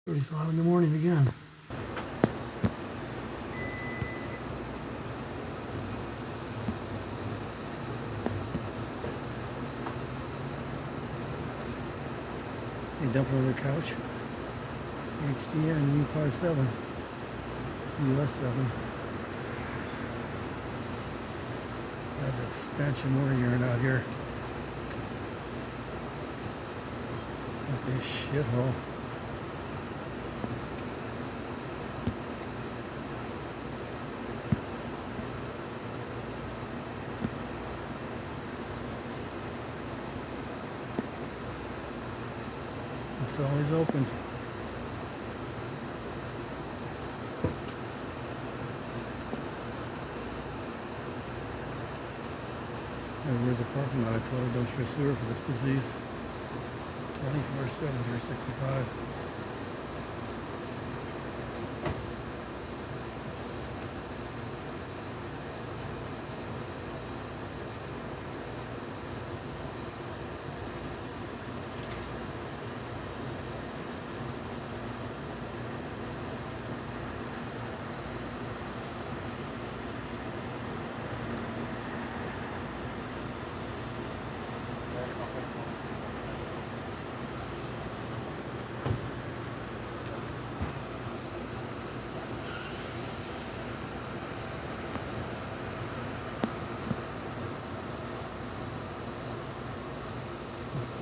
35 in the morning again. They dump on the couch. HDN U57 US 7. Got the stench of motor urine out here. At this shithole. It's always open. Where's the parking lot? I told her don't stress sewer for this disease. 24/7, 365.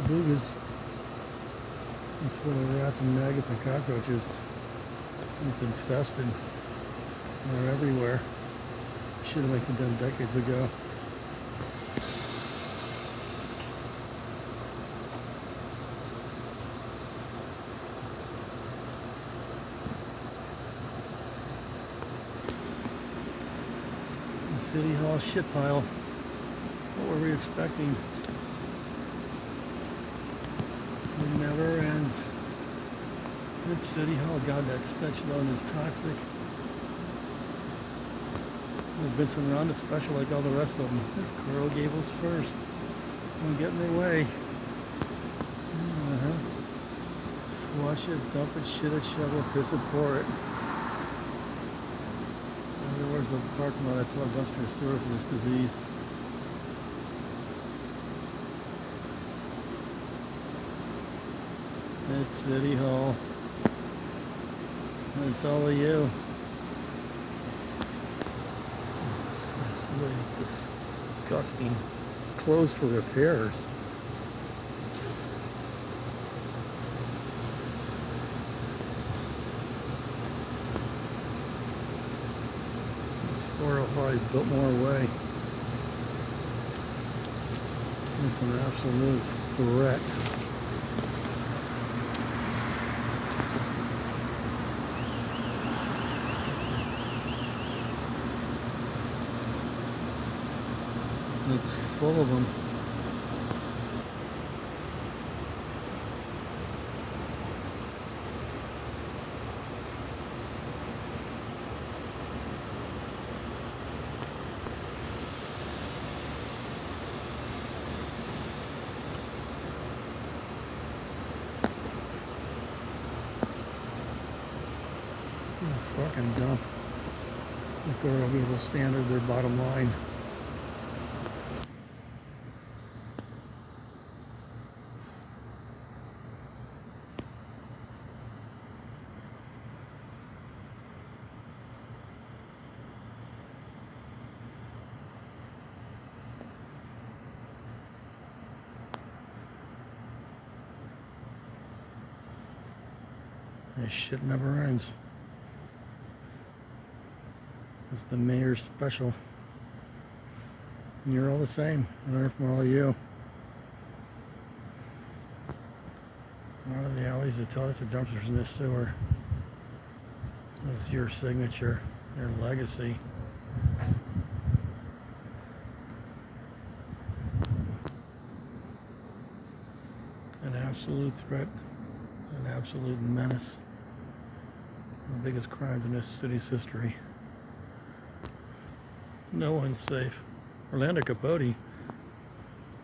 Belugas. It's full of rats and maggots and cockroaches. It's infested. They're everywhere. Should have been done decades ago. The City Hall shit pile. What were we expecting? It never ends. It's City Hall. God, that stench alone is toxic. There's been some Ronda special like all the rest of them. It's Coral Gables first. Don't get in their way. Flush it, dump it, shit it, shovel, piss it, pour it. Where's the parking lot? I told dumpster sewer for this disease. It's City Hall. It's all of you. It's really disgusting. Closed for repairs. This 405 built more away. It's an absolute threat. It's full of them. Fucking dump. The Coral Gables standard, their bottom line. This shit never ends. It's the mayor's special. And you're all the same. I learned from all of you. One of the alleys, the toilets, the dumpsters in this sewer. That's your signature, your legacy. An absolute threat, an absolute menace. The biggest crimes in this city's history. No one's safe. Orlando Capote